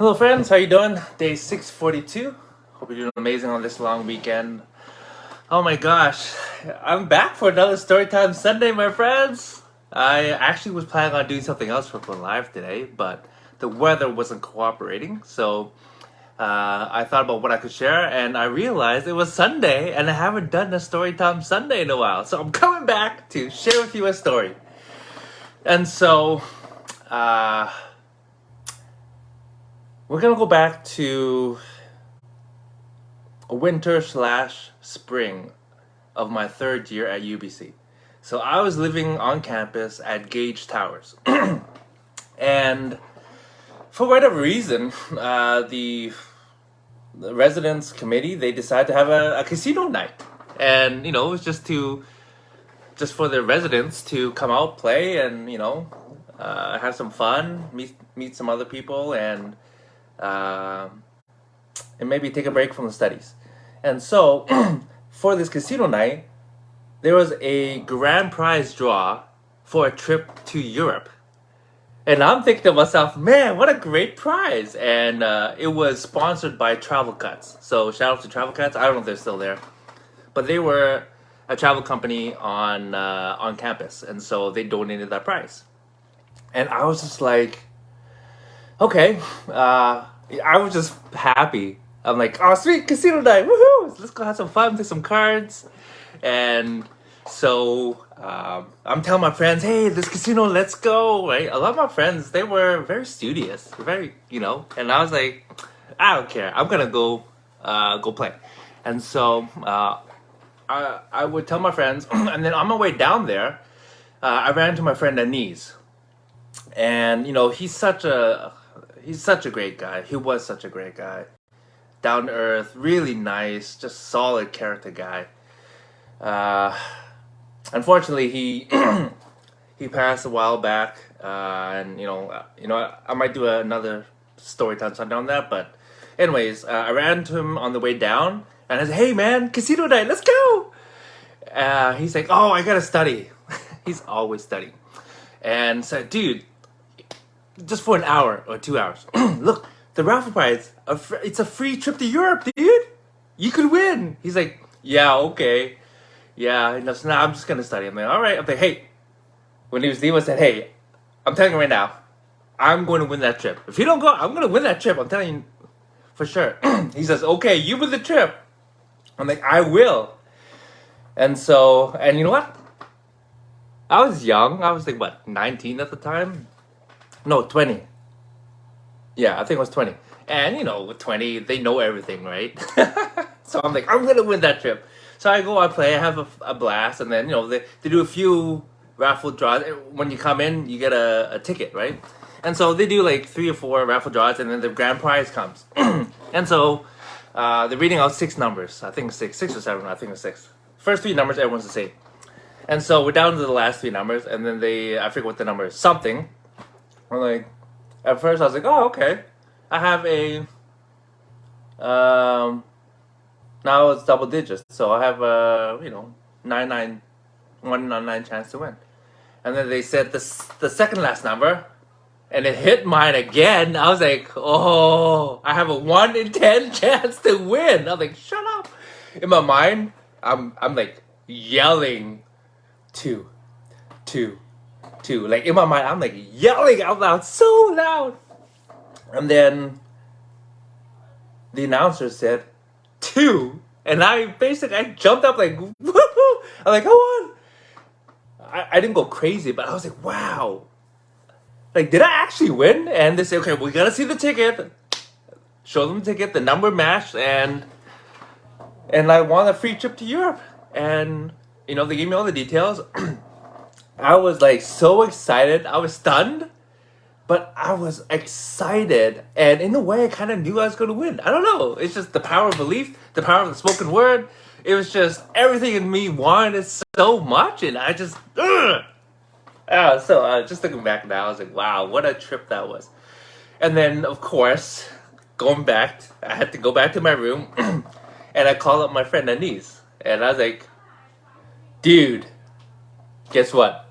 Hello friends, how you doing? Day 642. Hope you're doing amazing on this long weekend. Oh my gosh, I'm back for another Storytime Sunday, my friends. I actually was planning on doing something else for live today, but the weather wasn't cooperating, so I thought about what I could share, and I realized it was Sunday, and I haven't done a Storytime Sunday in a while, so I'm coming back to share with you a story. And so, we're gonna go back to winter/spring of my third year at UBC. So I was living on campus at Gage Towers, and for whatever reason, the residence committee, they decided to have a casino night, and it was just for the residents to come out, play, and have some fun, meet some other people, and maybe take a break from the studies. And so, for this casino night, there was a grand prize draw for a trip to Europe. And I'm thinking to myself, man, what a great prize. And it was sponsored by Travel Cuts. So shout out to Travel Cuts. I don't know if they're still there. But they were a travel company on campus. And so they donated that prize. And I was just like, okay. I was just happy. I'm like, oh, sweet, casino night, woohoo! Let's go have some fun, play some cards. And so I'm telling my friends, hey, this casino, let's go, right? A lot of my friends, they were very studious, very, and I was like, I don't care, I'm gonna go play. And so I would tell my friends, and then on my way down there, I ran into my friend Anise. And, he's such a great guy. He was such a great guy. Down to earth, really nice, just solid character guy. Unfortunately, he he passed a while back, and I might do another story time Sunday on that. But anyways, I ran into him on the way down, and I said, "Hey man, casino night, let's go." He's like, "Oh, I gotta study." He's always studying, and said, "Dude, just for an hour or 2 hours, look, the raffle prize, it's a free trip to Europe, dude. You could win." He's like, "Yeah, okay. Yeah, so now I'm just going to study." I'm like, all right. I'm like, hey, when he was leaving, I said, hey, I'm telling you right now, I'm going to win that trip. If you don't go, I'm going to win that trip. I'm telling you for sure. He says, okay, you win the trip. I'm like, I will. And so, and you know what? I was young. I was like, 19 at the time? No, 20. Yeah, I think it was 20. And, with 20, they know everything, right? So I'm like, I'm going to win that trip. So I go, I play, I have a blast. And then, they do a few raffle draws. When you come in, you get a ticket, right? And so they do like 3 or 4 raffle draws, and then the grand prize comes. And so they're reading out 6 numbers. I think 6 or 7. I think it's 6. First 3 numbers, everyone's the same. And so we're down to the last 3 numbers. And then I forget what the number is. Something. I'm like, at first I was like, oh, okay. I have a, now it's double digits. So I have a, 199 chance to win. And then they said the second last number, and it hit mine again. I was like, oh, I have a 1 in 10 chance to win. I was like, shut up. In my mind, I'm like yelling 2. Like in my mind, I'm like yelling out loud, so loud. And then the announcer said 2, and I jumped up like, woohoo! I'm like, come on. I didn't go crazy, but I was like, wow. Like, did I actually win? And they say, okay, we gotta see the ticket. Show them the ticket, the number matched, and I won a free trip to Europe. And they gave me all the details. I was like so excited. I was stunned, but I was excited. And in a way, I kind of knew I was going to win. I don't know. It's just the power of belief, the power of the spoken word. It was just everything in me wanted so much. And I just, just looking back now, I was like, wow, what a trip that was. And then, of course, I had to go back to my room. And I called up my friend Anise. And I was like, dude, guess what?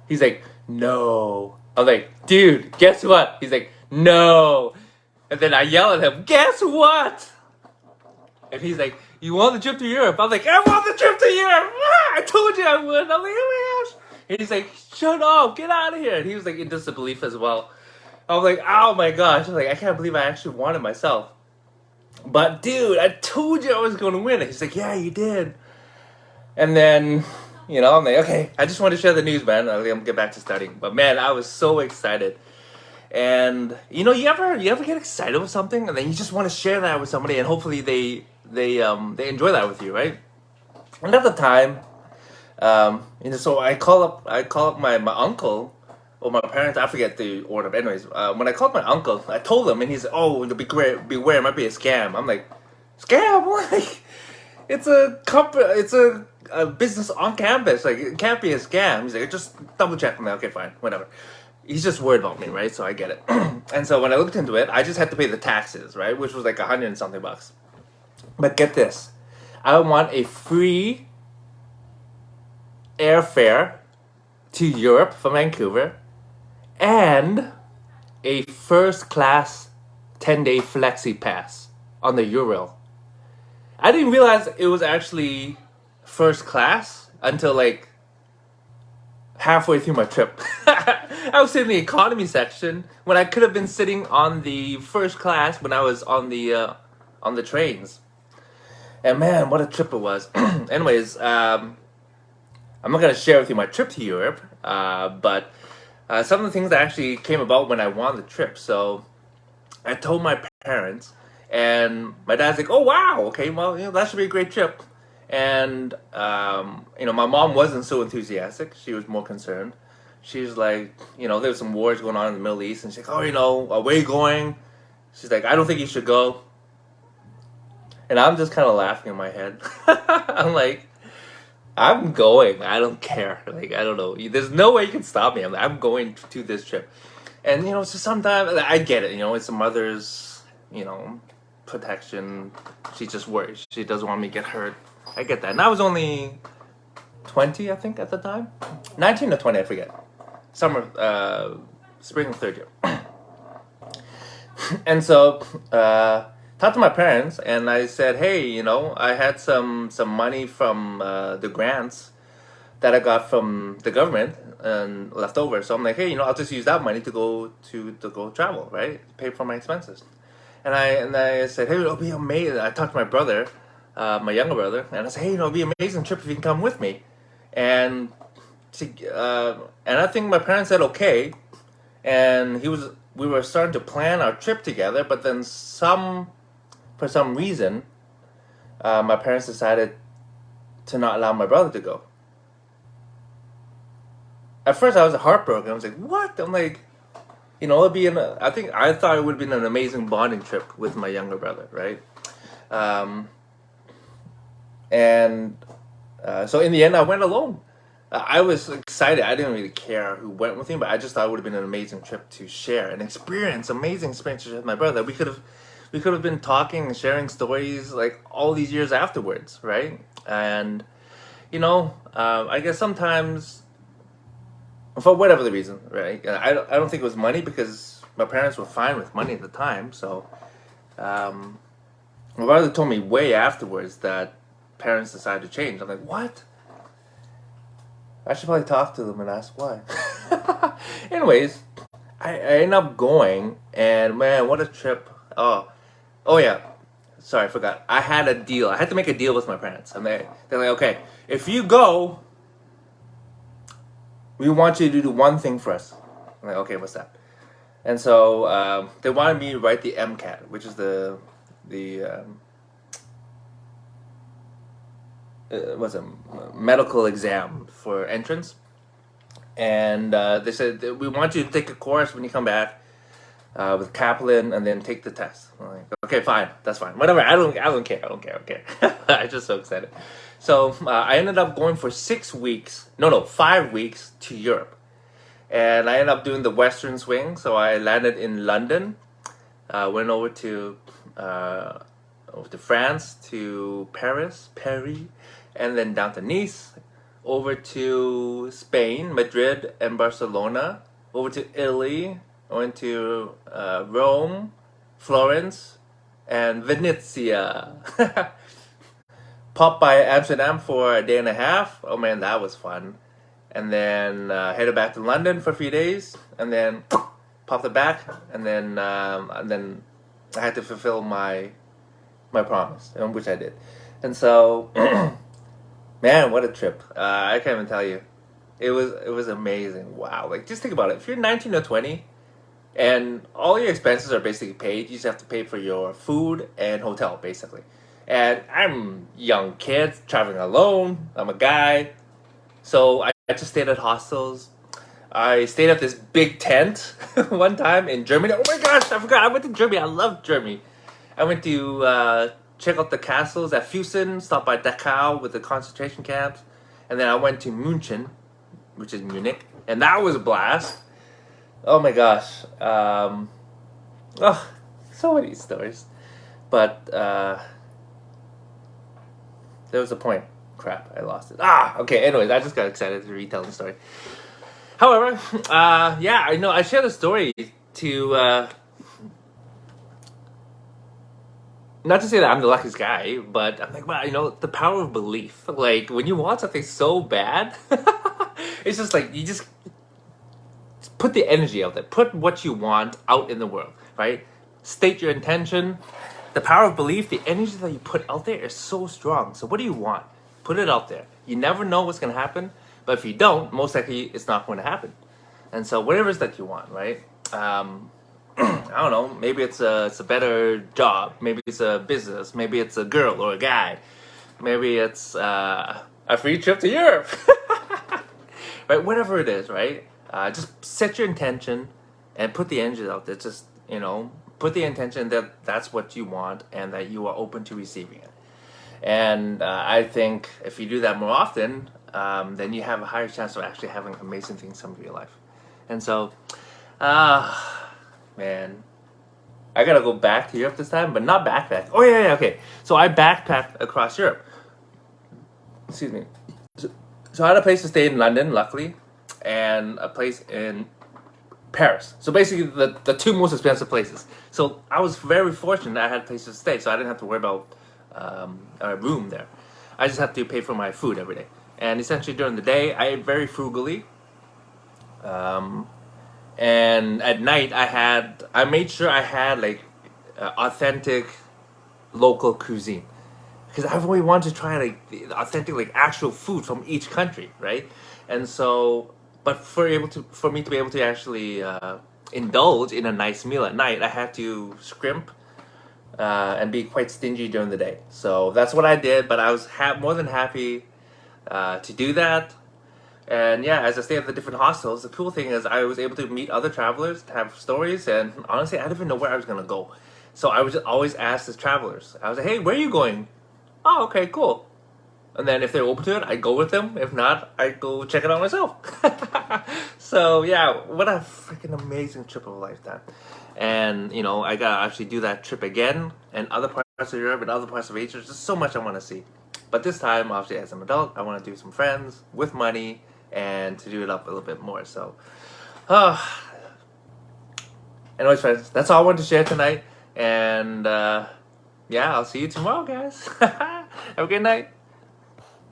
He's like, no. I'm like, dude, guess what? He's like, no. And then I yell at him, guess what? And he's like, you want the trip to Europe? I'm like, I want the trip to Europe. Ah, I told you I would. I'm like, oh my gosh. And he's like, shut up, get out of here. And he was like in disbelief as well. I was like, oh my gosh. I was like, I can't believe I actually won it myself. But dude, I told you I was going to win it. He's like, yeah, you did. And then, I'm like, okay, I just want to share the news, man. I'm gonna get back to studying. But man, I was so excited. And you ever get excited with something and then you just want to share that with somebody and hopefully they enjoy that with you, right? And at the time, so I call up my uncle or my parents. I forget the order. But anyways, when I called my uncle, I told him, and he's like, "Oh, beware, it might be a scam." I'm like, "Scam? Like, it's a business on campus. Like, it can't be a scam." He's like, "Just double check." I'm like, "Okay, fine, whatever." He's just worried about me, right? So I get it. And so when I looked into it, I just had to pay the taxes, right? Which was like $100 and something. But get this, I want a free airfare to Europe from Vancouver and a first class 10-day flexi pass on the Euro. I didn't realize it was actually first class until like halfway through my trip. I was sitting in the economy section when I could have been sitting on the first class when I was on the trains. And man, what a trip it was. Anyways, I'm not going to share with you my trip to Europe, but some of the things that actually came about when I won the trip. So I told my parents, and my dad's like, "Oh wow, okay, well, that should be a great trip." And my mom wasn't so enthusiastic. She was more concerned. She's like, there was some wars going on in the Middle East, and she's like, "Oh, where are you going?" She's like, "I don't think you should go." And I'm just kind of laughing in my head. I'm like, I'm going. I don't care. Like, I don't know. There's no way you can stop me. I'm going to this trip. And, so sometimes, I get it. It's a mother's, protection. She's just worried. She doesn't want me to get hurt. I get that. And I was only 20, I think, at the time. 19 or 20, I forget. Spring of third year. And so, talked to my parents, and I said, "Hey, I had some money from the grants that I got from the government and left over. So I'm like, hey, I'll just use that money to go travel, right? Pay for my expenses." And I said, "Hey, it'll be amazing." I talked to my brother, my younger brother, and I said, "Hey, it'll be an amazing trip if you can come with me." And I think my parents said okay, and we were starting to plan our trip together, but then for some reason, my parents decided to not allow my brother to go. At first, I was heartbroken. I was like, "What?" I'm like, I thought it would have been an amazing bonding trip with my younger brother, right? So in the end, I went alone. I was excited. I didn't really care who went with me, but I just thought it would have been an amazing trip to share and amazing experiences with my brother. We could have been talking and sharing stories like all these years afterwards, right? And I guess sometimes, for whatever the reason, right? I don't think it was money, because my parents were fine with money at the time. So my brother told me way afterwards that parents decided to change. I'm like, what? I should probably talk to them and ask why. Anyways, I ended up going, and man, what a trip. Oh yeah, sorry, I forgot. I had a deal. I had to make a deal with my parents. And they're like, "Okay, if you go, we want you to do one thing for us." I'm like, "Okay, what's that?" And so they wanted me to write the MCAT, which is the was a medical exam for entrance. And they said, "We want you to take a course when you come back with Kaplan, and then take the test." I'm like, "Okay, fine, that's fine, whatever. I don't care. I don't care." I'm just so excited. So I ended up going for 5 weeks to Europe, and I ended up doing the Western swing. So I landed in London, went over to France, to Paris, and then down to Nice, over to Spain, Madrid and Barcelona, over to Italy. I went to Rome, Florence, and Venezia. Popped by Amsterdam for a day and a half. Oh man, that was fun. And then headed back to London for a few days, and then popped it back, and then I had to fulfill my promise, which I did. And so, man, what a trip! I can't even tell you. It was amazing. Wow! Like, just think about it. If you're 19 or 20, and all your expenses are basically paid, you just have to pay for your food and hotel, basically. And I'm young kid traveling alone. I'm a guy, so I just stayed at hostels. I stayed at this big tent one time in Germany. Oh my gosh, I forgot. I went to Germany. I love Germany. I went to check out the castles at Fusen, stopped by Dachau with the concentration camps, and then I went to München, which is Munich, and that was a blast. Oh my gosh. Oh, so many stories. But there was a point. Crap, I lost it. Okay, anyways, I just got excited to retell the story. However, yeah, I know I shared a story to not to say that I'm the luckiest guy, but I'm like, wow, the power of belief. Like, when you want something so bad, it's just like you just put the energy out there. Put what you want out in the world, right? State your intention. The power of belief, the energy that you put out there is so strong. So what do you want? Put it out there. You never know what's going to happen. But if you don't, most likely it's not going to happen. And so whatever it is that you want, right? I don't know. Maybe it's a better job. Maybe it's a business. Maybe it's a girl or a guy. Maybe it's a free trip to Europe. Right? Whatever it is, right? Just set your intention and put the energy out there. Just, put the intention that that's what you want and that you are open to receiving it. And I think if you do that more often, then you have a higher chance of actually having amazing things come to your life. And so, man, I gotta go back to Europe this time, but not backpack. Oh yeah, okay. So I backpacked across Europe. Excuse me. So I had a place to stay in London, luckily, and a place in Paris. So basically the two most expensive places. So I was very fortunate that I had places to stay, so I didn't have to worry about a room there. I just had to pay for my food every day. And essentially during the day, I ate very frugally. And at night, I made sure I had like authentic local cuisine. Because I've always wanted to try like the authentic, like actual food from each country, right? And so, but for me to be able to actually indulge in a nice meal at night, I had to scrimp and be quite stingy during the day. So that's what I did. But I was more than happy to do that. And yeah, as I stayed at the different hostels, the cool thing is I was able to meet other travelers, have stories, and honestly, I didn't even know where I was gonna go. So I would just always ask the travelers. I was like, "Hey, where are you going?" "Oh, okay, cool." And then if they're open to it, I go with them. If not, I go check it out myself. So yeah, what a freaking amazing trip of a lifetime. And I gotta actually do that trip again, and other parts of Europe and other parts of Asia. There's just so much I want to see. But this time, obviously, as an adult, I want to do some friends with money and to do it up a little bit more. So, anyways, friends, that's all I wanted to share tonight. And yeah, I'll see you tomorrow, guys. Have a good night.